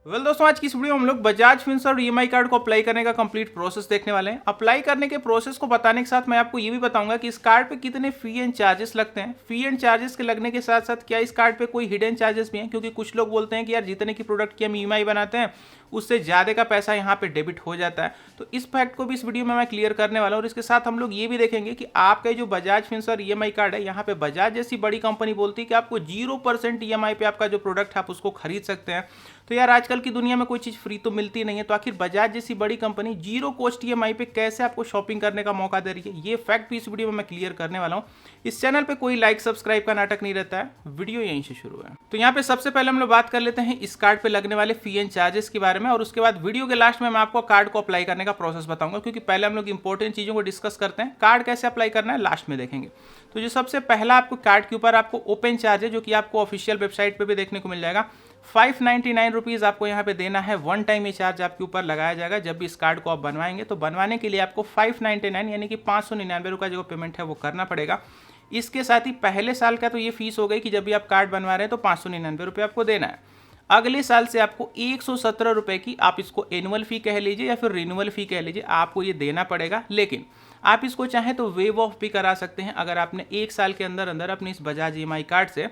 दोस्तों, आज की इस वीडियो में हम लोग बजाज फिंसर्व और ईएमआई कार्ड को अप्लाई करने का कंप्लीट प्रोसेस देखने वाले हैं। अप्लाई करने के प्रोसेस को बताने के साथ मैं आपको ये भी बताऊंगा कि इस कार्ड पे कितने फी एंड चार्जेस लगते हैं। फी एंड चार्जेस के लगने के साथ साथ क्या इस कार्ड पे कोई हिडन चार्जेस भी हैं, क्योंकि कुछ लोग बोलते हैं कि यार जितने की प्रोडक्ट की हम ईएमआई बनाते हैं उससे ज़्यादा का पैसा यहाँ पे डेबिट हो जाता है। तो इस फैक्ट को भी इस वीडियो में मैं क्लियर करने वाला हूँ और इसके साथ हम लोग ये भी देखेंगे कि आपका जो बजाज फिंसर्व ईएमआई कार्ड है, यहाँ पे बजाज जैसी बड़ी कंपनी बोलती है कि आपको 0% ईएमआई पे आपका जो प्रोडक्ट है आप उसको खरीद सकते हैं। तो यार आजकल की दुनिया में कोई चीज़ फ्री तो मिलती नहीं है, तो आखिर बजाज जैसी बड़ी कंपनी जीरो कॉस्ट ईएमआई पे कैसे आपको शॉपिंग करने का मौका दे रही है, ये फैक्ट भी इस वीडियो में मैं क्लियर करने वाला हूँ। इस चैनल पे कोई लाइक सब्सक्राइब का नाटक नहीं रहता है, वीडियो यहीं से शुरू है। तो यहाँ पे सबसे पहले हम लोग बात कर लेते हैं इस कार्ड पे लगने वाले फी एंड चार्जेस के बारे में, और उसके बाद वीडियो के लास्ट में मैं आपको कार्ड को अप्लाई करने का प्रोसेस बताऊंगा, क्योंकि पहले हम लोग इंपॉर्टेंट चीज़ों को डिस्कस करते हैं। कार्ड कैसे अप्लाई करना है लास्ट में देखेंगे। तो जो सबसे पहला आपको कार्ड के ऊपर आपको ओपन चार्ज है, जो कि आपको ऑफिशियल वेबसाइट पे भी देखने को मिल जाएगा, 599 रुपीज़ आपको यहाँ पे देना है। वन टाइम ये चार्ज आपके ऊपर लगाया जाएगा जब भी इस कार्ड को आप बनवाएंगे। तो बनवाने के लिए आपको 599 यानी कि 599 रुपये जो पेमेंट है वो करना पड़ेगा। इसके साथ ही पहले साल का तो ये फीस हो गई कि जब भी आप कार्ड बनवा रहे हैं तो 599 रुपये आपको देना है। अगले साल से आपको 117 रुपये की, आप इसको एनुअल फ़ी कह लीजिए या फिर रिन्यूअल फ़ी कह लीजिए, आपको ये देना पड़ेगा। लेकिन आप इसको चाहें तो वेव ऑफ भी करा सकते हैं। अगर आपने एक साल के अंदर अंदर अपने इस बजाज ईएमआई कार्ड से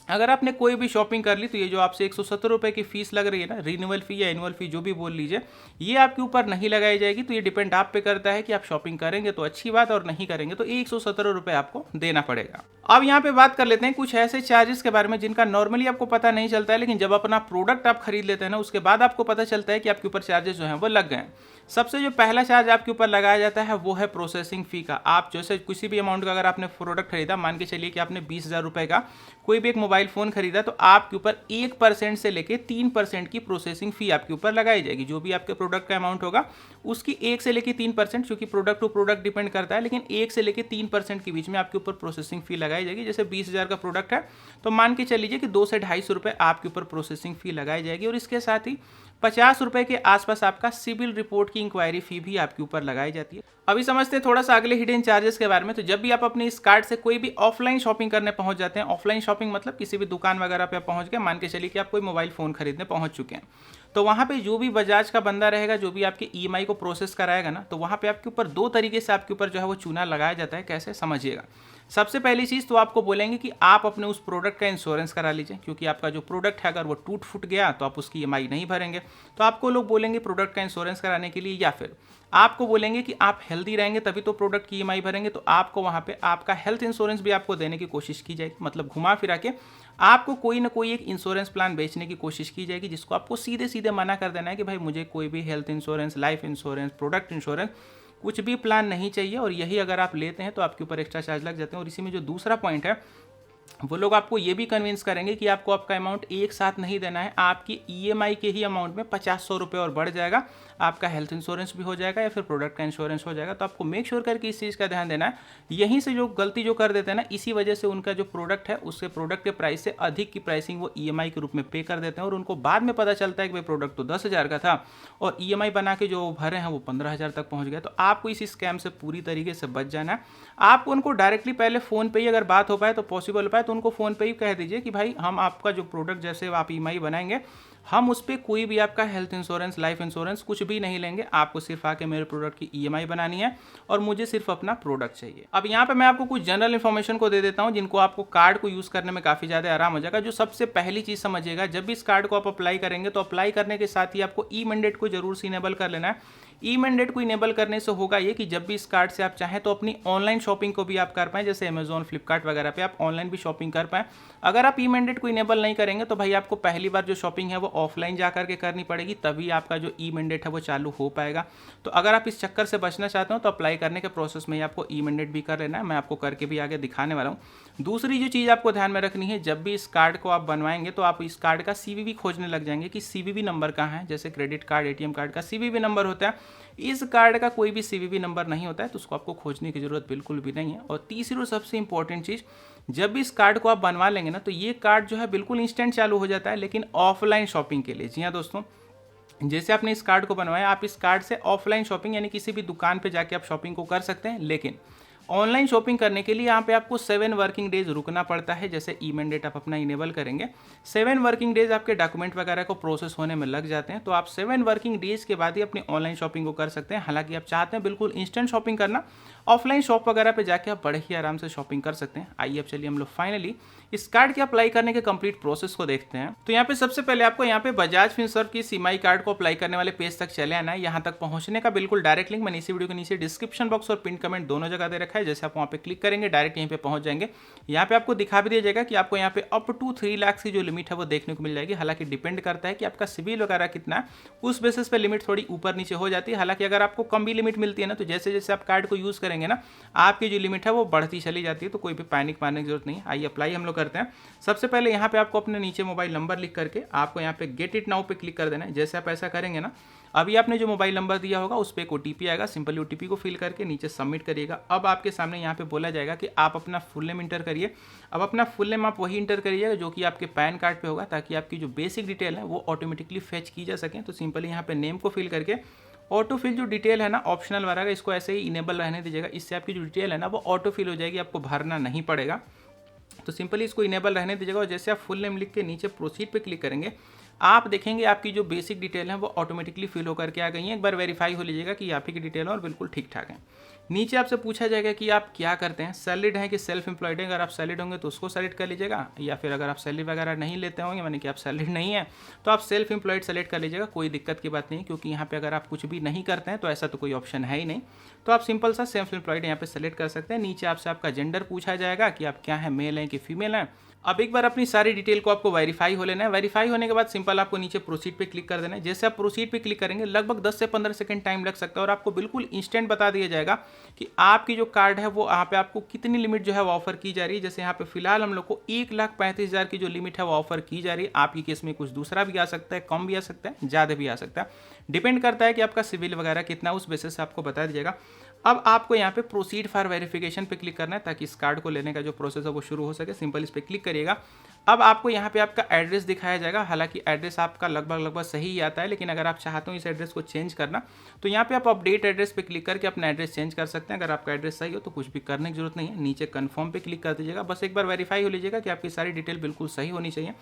अगर आपने कोई भी शॉपिंग कर ली, तो ये जो आपसे 170 रुपये की फीस लग रही है ना, रिन्यूअल फी या एनुअल फी जो भी बोल लीजिए, ये आपके ऊपर नहीं लगाई जाएगी। तो ये डिपेंड आप पे करता है कि आप शॉपिंग करेंगे तो अच्छी बात, और नहीं करेंगे तो 117 रुपये आपको देना पड़ेगा। अब यहाँ पे बात कर लेते हैं कुछ ऐसे चार्जेस के बारे में जिनका नॉर्मली आपको पता नहीं चलता है, लेकिन जब अपना प्रोडक्ट आप खरीद लेते हैं ना, उसके बाद आपको पता चलता है कि आपके ऊपर चार्जेस जो हैं वो लग गए हैं। सबसे जो पहला चार्ज आपके ऊपर लगाया जाता है वो है प्रोसेसिंग फ़ी का। आप जैसे किसी भी अमाउंट का अगर आपने प्रोडक्ट खरीदा, मान के चलिए कि आपने 20,000 रुपये का कोई भी एक मोबाइल फ़ोन खरीदा, तो आपके ऊपर 1% से लेके 3% की प्रोसेसिंग फ़ी आपके ऊपर लगाई जाएगी। जो भी आपके प्रोडक्ट का अमाउंट होगा उसकी 1 से लेके 3%, क्योंकि प्रोडक्ट टू प्रोडक्ट डिपेंड करता है, लेकिन 1 से लेके 3% के बीच में आपके ऊपर प्रोसेसिंग फ़ी लगाई जाएगी। जैसे 20,000 का प्रोडक्ट है तो मान के चलिए कि 2 से 250 रुपये आपके ऊपर प्रोसेसिंग फ़ी लगाई जाएगी, और इसके साथ ही 50 रुपये के आसपास आपका सिविल रिपोर्ट की इंक्वायरी फ़ी भी आपके ऊपर लगाई जाती है। अभी समझते हैं थोड़ा सा अगले हिडन चार्जेस के बारे में। तो जब भी आप अपने इस कार्ड से कोई भी ऑफलाइन शॉपिंग करने पहुंच जाते हैं, ऑफलाइन शॉपिंग मतलब किसी भी दुकान वगैरह पे पहुंच गए, मान के चलिए कि आप कोई मोबाइल फ़ोन खरीदने पहुंच चुके हैं, तो वहाँ पे जो भी बजाज का बंदा रहेगा, जो भी आपके ईएमआई को प्रोसेस कराएगा ना, तो वहाँ पे आपके ऊपर दो तरीके से आपके ऊपर जो है वो चूना लगाया जाता है। कैसे, समझिएगा। सबसे पहली चीज़ तो आपको बोलेंगे कि आप अपने उस प्रोडक्ट का इंश्योरेंस करा लीजिए, क्योंकि आपका जो प्रोडक्ट है अगर वो टूट फूट गया तो आप उसकी ईएमआई नहीं भरेंगे। तो आपको लोग बोलेंगे प्रोडक्ट का इंश्योरेंस कराने के लिए, या फिर आपको बोलेंगे कि आप हेल्दी रहेंगे तभी तो प्रोडक्ट की ईएमआई भरेंगे, तो आपको वहाँ पे आपका हेल्थ इंश्योरेंस भी आपको देने की कोशिश की जाएगी। मतलब घुमा फिरा के आपको कोई ना कोई एक इंश्योरेंस प्लान बेचने की कोशिश की जाएगी, जिसको आपको सीधे सीधे मना कर देना है कि भाई मुझे कोई भी health insurance, life insurance, product insurance कुछ भी प्लान नहीं चाहिए। और यही अगर आप लेते हैं तो आपके ऊपर एक्स्ट्रा चार्ज लग जाते हैं। और इसी में जो दूसरा पॉइंट है, वो लोग आपको ये भी कन्विंस करेंगे कि आपको आपका अमाउंट एक साथ नहीं देना है, आपकी ईएमआई के ही अमाउंट में 50-100 रुपये और बढ़ जाएगा, आपका हेल्थ इंश्योरेंस भी हो जाएगा या फिर प्रोडक्ट का इंश्योरेंस हो जाएगा। तो आपको मेक श्योर करके इस चीज़ का ध्यान देना है। यहीं से जो गलती जो कर देते हैं ना, इसी वजह से उनका जो प्रोडक्ट है उसके प्रोडक्ट के प्राइस से अधिक की प्राइसिंग वो ईएमआई के रूप में पे कर देते हैं, और उनको बाद में पता चलता है कि भाई प्रोडक्ट तो 10,000 का था और ईएमआई बना के जो भरे हैं वो 15,000 तक पहुँच गया। तो आपको इस स्कैम से पूरी तरीके से बच जाना है। आपको उनको डायरेक्टली पहले फ़ोन पे ही अगर बात हो पाए तो पॉसिबल हो पाए, तो उनको फ़ोन पे ही कह दीजिए कि भाई हम आपका जो प्रोडक्ट जैसे आप ईएमआई बनाएंगे, हम उस पर कोई भी आपका हेल्थ इंश्योरेंस, लाइफ इंश्योरेंस कुछ भी नहीं लेंगे, आपको सिर्फ आके मेरे प्रोडक्ट की ईएमआई बनानी है और मुझे सिर्फ अपना प्रोडक्ट चाहिए। अब यहाँ पे मैं आपको कुछ जनरल इन्फॉर्मेशन को दे देता हूँ जिनको आपको कार्ड को यूज़ करने में काफ़ी ज़्यादा आराम हो जाएगा। जो सबसे पहली चीज़ समझिएगा, जब भी इस कार्ड को आप अप्लाई करेंगे तो अप्लाई करने के साथ ही आपको ई मैंडेट को जरूर से इनेबल कर लेना है। ई मैंडेट को इनेबल करने से होगा ये कि जब भी इस कार्ड से आप चाहें तो अपनी ऑनलाइन शॉपिंग को भी आप कर पाएँ, जैसे अमेजॉन, फ्लिपकार्ट वगैरह पे आप ऑनलाइन भी शॉपिंग कर पाएँ। अगर आप ई मैंडेट को इनेबल नहीं करेंगे तो भाई आपको पहली बार जो शॉपिंग है वो ऑफलाइन जा करके करनी पड़ेगी, तभी आपका जो ई मैंडेट है वो चालू हो पाएगा। तो अगर आप इस चक्कर से बचना चाहते हो तो अप्लाई करने के प्रोसेस में ही आपको ई मैंडेट भी कर लेना है। मैं आपको करके भी आगे दिखाने वाला हूँ। दूसरी जो चीज़ आपको ध्यान में रखनी है, जब भी इस कार्ड को आप बनवाएंगे तो आप इस कार्ड का सीवीवी खोजने लग जाएंगे कि सीवीवी नंबर कहाँ है। जैसे क्रेडिट कार्ड, एटीएम कार्ड का सीवीवी नंबर होता है, इस कार्ड का कोई भी सीवीवी नंबर नहीं होता है, तो उसको आपको खोजने की जरूरत बिल्कुल भी नहीं है। और तीसरी और सबसे इंपॉर्टेंट चीज़, जब भी इस कार्ड को आप बनवा लेंगे ना, तो ये कार्ड जो है बिल्कुल इंस्टेंट चालू हो जाता है, लेकिन ऑफलाइन शॉपिंग के लिए। जी हाँ दोस्तों, जैसे आपने इस कार्ड को बनवाया, आप इस कार्ड से ऑफलाइन शॉपिंग यानी किसी भी दुकान पे जाके आप शॉपिंग को कर सकते हैं, लेकिन ऑनलाइन शॉपिंग करने के लिए यहाँ पे आपको 7 वर्किंग डेज रुकना पड़ता है। जैसे ई मैंडेट आप अपना इनेबल करेंगे, 7 वर्किंग डेज आपके डॉक्यूमेंट वगैरह को प्रोसेस होने में लग जाते हैं। तो आप 7 वर्किंग डेज के बाद ही अपनी ऑनलाइन शॉपिंग को कर सकते हैं। हालांकि आप चाहते हैं बिल्कुल इंस्टेंट शॉपिंग करना, ऑफलाइन शॉप वगैरह पे जाके आप बड़े ही आराम से शॉपिंग कर सकते हैं। आइए अब चलिए हम लोग फाइनली इस कार्ड के अप्लाई करने के कंप्लीट प्रोसेस को देखते हैं। तो यहाँ पे सबसे पहले आपको यहाँ पे बजाज फिनसर्व की सीएमआई कार्ड को अप्लाई करने वाले पेज तक चले आना है। यहाँ तक पहुंचने का बिल्कुल डायरेक्ट लिंक मैंने इसी वीडियो के नीचे डिस्क्रिप्शन बॉक्स और पिन कमेंट दोनों जगह दे रखा है। जैसे आप वहाँ पे क्लिक करेंगे डायरेक्ट यहीं पे पहुंच जाएंगे। यहाँ पे आपको दिखा भी दिया जाएगा कि आपको यहाँ पे अप टू 3 लाख की जो लिमिट है वो देखने को मिल जाएगी। हालांकि डिपेंड करता है कि आपका सिविल वगैरह कितना है, उस बेसिस पे लिमिट थोड़ी ऊपर नीचे हो जाती है। हालांकि अगर आपको कम भी लिमिट मिलती है ना, तो जैसे जैसे आप कार्ड को यूज करेंगे ना, आपकी जो लिमिट है वो बढ़ती चली जाती है। तो कोई भी पैनिक मारने की जरूरत नहीं है। आइए अप्लाई हम लोग करते हैं। सबसे पहले यहाँ पे आपको अपने नीचे मोबाइल नंबर लिख करके आपको यहाँ पे गेट इट नाउ पे क्लिक कर देना है। जैसे आप ऐसा करेंगे ना, अभी आपने जो मोबाइल नंबर दिया होगा उस पर एक ओटीपी आएगा। सिंपली ओटीपी को फिल करके नीचे सबमिट करिएगा। अब आपके सामने यहाँ पे बोला जाएगा कि आप अपना फुल नेम इंटर करिए। अब अपना फुल नेम आप वही इंटर करिएगा जो कि आपके पैन कार्ड पे होगा, ताकि आपकी जो बेसिक डिटेल है वो ऑटोमेटिकली फेच की जा सके। तो सिंपली यहाँ पे नेम को फिल करके ऑटो फिल जो डिटेल है ना, ऑप्शनल वाला, इसको ऐसे ही इनेबल रहने दीजिएगा। इससे आपकी जो डिटेल है ना वो ऑटो फिल हो जाएगी, आपको भरना नहीं पड़ेगा। तो सिंपली इसको इनेबल रहने दीजिएगा। और जैसे आप फुल नेम लिख के नीचे प्रोसीड पे क्लिक करेंगे, आप देखेंगे आपकी जो बेसिक डिटेल है वो ऑटोमेटिकली फिल होकर के आ गई है। एक बार वेरीफाई हो लीजिएगा कि आप ही की डिटेल है और बिल्कुल ठीक ठाक है। नीचे आपसे पूछा जाएगा कि आप क्या करते हैं, सैलरीड है कि सेल्फ एम्प्लॉयड है। अगर आप सैलरीड होंगे तो उसको सेलेक्ट कर लीजिएगा, या फिर अगर आप सैलरी वगैरह नहीं लेते होंगे, यानी कि आप सैलरीड नहीं है, तो आप सेल्फ एम्प्लॉयड सेलेक्ट कर लीजिएगा। कोई दिक्कत की बात नहीं, क्योंकि यहाँ पे अगर आप कुछ भी नहीं करते हैं तो ऐसा तो कोई ऑप्शन है ही नहीं। तो आप सिंपल सा सेल्फ एम्प्लॉयड यहाँ पे सेलेक्ट कर सकते हैं। नीचे आपसे आपका जेंडर पूछा जाएगा कि आप क्या है, मेल हैं कि फीमेल हैं। अब एक बार अपनी सारी डिटेल को आपको वेरीफाई हो लेना है। वेरीफाई होने के बाद सिंपल आपको नीचे प्रोसीड पे क्लिक कर देना है। जैसे आप प्रोसीड पे क्लिक करेंगे, लगभग 10 से 15 सेकंड टाइम लग सकता है और आपको बिल्कुल इंस्टेंट बता दिया जाएगा कि आपकी जो कार्ड है वो यहाँ पे आपको कितनी लिमिट जो है वो ऑफर की जा रही है। जैसे यहाँ पे फिलहाल हम लोग को 1,35,000 की जो लिमिट है वो ऑफर की जा रही है। आपकी केस में कुछ दूसरा भी आ सकता है, कम भी आ सकता है, ज़्यादा भी आ सकता है, डिपेंड करता है कि आपका सिविल वगैरह कितना, उस बेसिस से आपको बता दीजिएगा। अब आपको यहाँ पे प्रोसीड फॉर वेरिफिकेशन पे क्लिक करना है, ताकि इस कार्ड को लेने का जो प्रोसेस है वो शुरू हो सके। सिंपल इस पे क्लिक करिएगा। अब आपको यहाँ पे आपका एड्रेस दिखाया जाएगा। हालांकि एड्रेस आपका लगभग सही ही आता है, लेकिन अगर आप चाहते हो इस एड्रेस को चेंज करना, तो यहाँ पे आप अपडेट एड्रेस पे क्लिक करके अपना एड्रेस चेंज कर सकते हैं। अगर आपका एड्रेस सही हो तो कुछ भी करने की जरूरत नहीं है। नीचे कन्फर्म पे क्लिक कर दीजिएगा। बस एक बार वेरीफाई हो लीजिएगा कि आपकी सारी डिटेल बिल्कुल सही होनी चाहिए।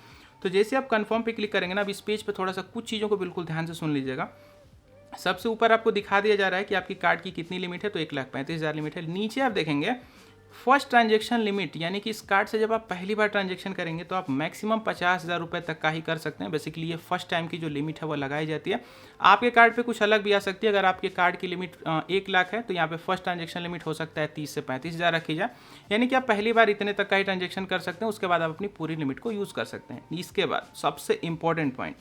तो जैसे आप कन्फर्म पे क्लिक करेंगे ना, अब इस पेज पर थोड़ा सा कुछ चीज़ों को बिल्कुल ध्यान से सुन लीजिएगा। सबसे ऊपर आपको दिखा दिया जा रहा है कि आपकी कार्ड की कितनी लिमिट है, तो 1,35,000 लिमिट है। नीचे आप देखेंगे फर्स्ट ट्रांजेक्शन लिमिट, यानी कि इस कार्ड से जब आप पहली बार ट्रांजेक्शन करेंगे तो आप मैक्सिमम 50,000 रुपये तक का ही कर सकते हैं। बेसिकली ये फर्स्ट टाइम की जो लिमिट है वो लगाई जाती है। आपके कार्ड पे कुछ अलग भी आ सकती है। अगर आपके कार्ड की लिमिट 1 लाख है तो यहाँ पे फर्स्ट ट्रांजेक्शन लिमिट हो सकता है 30 से 35,000 रखी जाए, यानी कि आप पहली बार इतने तक का ही ट्रांजेक्शन कर सकते हैं। उसके बाद आप अपनी पूरी लिमिट को यूज़ कर सकते हैं। इसके बाद सबसे इंपॉर्टेंट पॉइंट,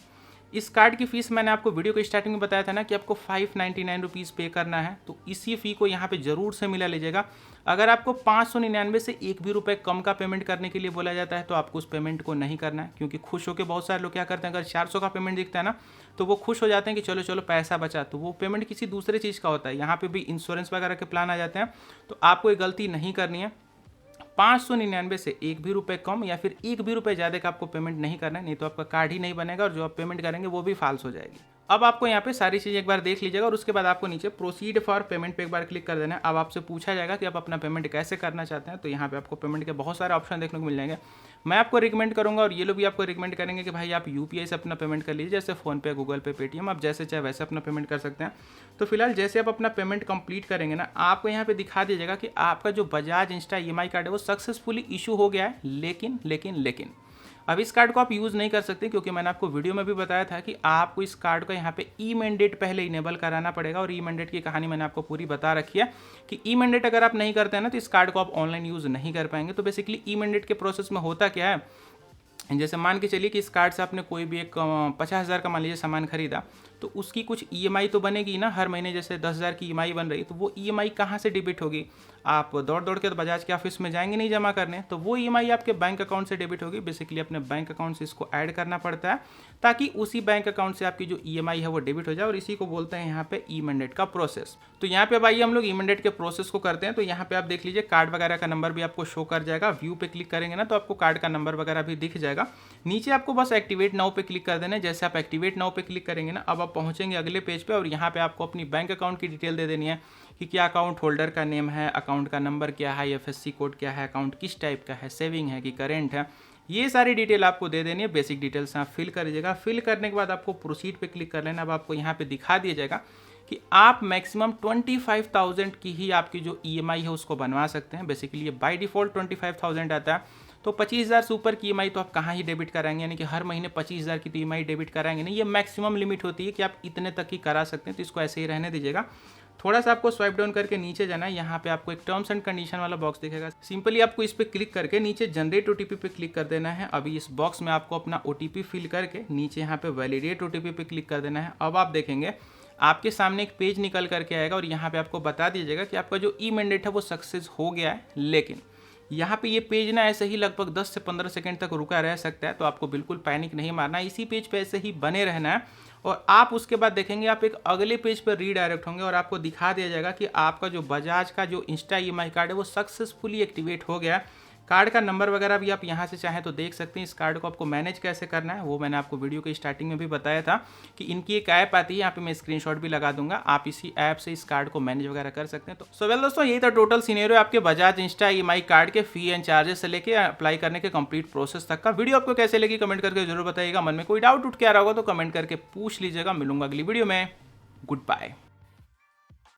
इस कार्ड की फीस मैंने आपको वीडियो के स्टार्टिंग में बताया था ना कि आपको 599 रुपीज़ पे करना है। तो इसी फी को यहाँ पे ज़रूर से मिला लीजिएगा। अगर आपको 599 से एक भी रुपये कम का पेमेंट करने के लिए बोला जाता है तो आपको उस पेमेंट को नहीं करना है, क्योंकि खुश होकर बहुत सारे लोग क्या करते हैं, अगर 400 का पेमेंट दिखता है ना तो वो खुश हो जाते हैं कि चलो चलो पैसा बचा। तो वो पेमेंट किसी दूसरे चीज़ का होता है। यहाँ पर भी इंश्योरेंस वगैरह के प्लान आ जाते हैं। तो आपको ये गलती नहीं करनी है। 599 से एक भी रुपये कम या फिर एक भी रुपये ज़्यादा का आपको पेमेंट नहीं करना है, नहीं तो आपका कार्ड ही नहीं बनेगा और जो आप पेमेंट करेंगे वो भी फाल्स हो जाएगी। अब आपको यहाँ पे सारी चीज़ एक बार देख लीजिएगा और उसके बाद आपको नीचे प्रोसीड फॉर पेमेंट पे एक बार क्लिक कर देना है। अब आपसे पूछा जाएगा कि आप अपना पेमेंट कैसे करना चाहते हैं। तो यहाँ पे आपको पेमेंट के बहुत सारे ऑप्शन देखने को मिल जाएंगे। मैं आपको रिकमेंड करूँगा और ये लोग भी आपको रिकमेंड करेंगे कि भाई आप UPI से अपना पेमेंट कर लीजिए, जैसे फ़ोनपे, गूगल पे, पेटीएम, आप जैसे चाहे वैसे अपना पेमेंट कर सकते हैं। तो फिलहाल जैसे आप अपना पेमेंट कंप्लीट करेंगे ना, आपको यहाँ पे दिखा दिया जाएगा कि आपका जो बजाज इंस्टा EMI कार्ड है वो सक्सेसफुली इशू हो गया है। लेकिन अब इस कार्ड को आप यूज़ नहीं कर सकते, क्योंकि मैंने आपको वीडियो में भी बताया था कि आपको इस कार्ड का यहाँ पे ई मैंडेट पहले इनेबल कराना पड़ेगा। और ई मैंडेट की कहानी मैंने आपको पूरी बता रखी है कि ई मैंडेट अगर आप नहीं करते हैं ना तो इस कार्ड को आप ऑनलाइन यूज़ नहीं कर पाएंगे। तो बेसिकली ई मैंडेट के प्रोसेस में होता क्या है, जैसे मान के चलिए कि इस कार्ड से आपने कोई भी एक 50,000 का मान लीजिए सामान खरीदा, तो उसकी कुछ EMI तो बनेगी ना हर महीने। जैसे 10,000 की EMI बन रही, तो वो EMI कहाँ से डेबिट होगी? आप दौड़ के तो बजाज के ऑफिस में जाएंगे नहीं जमा करने, तो वो EMI आपके बैंक अकाउंट से डेबिट होगी। बेसिकली अपने बैंक अकाउंट से इसको ऐड करना पड़ता है, ताकि उसी बैंक अकाउंट से आपकी जो EMI है वो डेबिट हो जाए। और इसी को बोलते हैं यहाँ पे ई मैंडेट का प्रोसेस। तो यहाँ पे अब आइए हम लोग ई मैंडेट के प्रोसेस को करते हैं। तो यहाँ पे आप देख लीजिए कार्ड वगैरह का नंबर भी आपको शो कर जाएगा। व्यू पे क्लिक करेंगे ना तो आपको कार्ड का नंबर वगैरह भी दिख जाएगा। नीचे आपको बस एक्टिवेट नाउ पे क्लिक कर देना है। जैसे आप एक्टिवेट नाउ पे क्लिक करेंगे ना, अब आप पहुंचेंगे अगले पेज पे और यहाँ पे आपको अपनी बैंक अकाउंट की डिटेल दे देनी है कि क्या अकाउंट होल्डर का नेम है, अकाउंट का नंबर क्या है, IFSC कोड क्या है, अकाउंट किस टाइप का है, सेविंग है कि करेंट है, ये सारी डिटेल आपको दे देनी है। बेसिक डिटेल्स आप फिल कर दीजिएगा। फिल करने के बाद आपको प्रोसीड पे क्लिक कर लेना। अब आपको यहाँ पे दिखा दिया जाएगा कि आप मैक्सिमम 25,000 की ही आपकी जो EMI है उसको बनवा सकते हैं। बेसिकली ये बाय डिफ़ॉल्ट 25,000 आता है, तो 25,000 से ऊपर की EMI तो आप कहाँ ही डेबिट कराएंगे, यानी कि हर महीने 25,000 की तो EMI डेबिट कराएंगे नहीं। ये मैक्सिमम लिमिट होती है कि आप इतने तक ही करा सकते हैं, तो इसको ऐसे ही रहने दीजिएगा। थोड़ा सा आपको स्वाइप डाउन करके नीचे जाना है। यहाँ पे आपको एक टर्म्स एंड कंडीशन वाला बॉक्स दिखेगा। सिंपली आपको इस पर क्लिक करके नीचे जनरेट OTP पे क्लिक कर देना है। अभी इस बॉक्स में आपको अपना OTP फिल करके नीचे यहाँ पे वैलिडेट OTP पे क्लिक कर देना है। अब आप देखेंगे आपके सामने एक पेज निकल करके आएगा और यहाँ पे आपको बता दीजिएगा कि आपका जो ई मैंडेट है वो सक्सेस हो गया है। लेकिन यहाँ पे ये पेज ना ऐसे ही लगभग 10 से 15 सेकंड तक रुका रह सकता है, तो आपको बिल्कुल पैनिक नहीं मारना, इसी पेज पे ऐसे ही बने रहना है। और आप उसके बाद देखेंगे आप एक अगले पेज पर रीडायरेक्ट होंगे और आपको दिखा दिया जाएगा कि आपका जो बजाज का जो इंस्टा EMI कार्ड है वो सक्सेसफुली एक्टिवेट हो गया है। कार्ड का नंबर वगैरह भी आप यहाँ से चाहें तो देख सकते हैं। इस कार्ड को आपको मैनेज कैसे करना है वो मैंने आपको वीडियो के स्टार्टिंग में भी बताया था कि इनकी एक ऐप आती है, यहाँ पे मैं स्क्रीनशॉट भी लगा दूंगा। आप इसी ऐप से इस कार्ड को मैनेज वगैरह कर सकते हैं। तो सो वेल दोस्तों, यही था टोटल सिनेरियो आपके बजाज इंस्टा EMI कार्ड के फी एंड चार्जेस से लेके अप्लाई करने के कंप्लीट प्रोसेस तक का। वीडियो आपको कैसे लगी कमेंट करके जरूर बताइएगा। मन में कोई डाउट उठ के आ रहा होगा तो कमेंट करके पूछ लीजिएगा। मिलूंगा अगली वीडियो में। Good bye.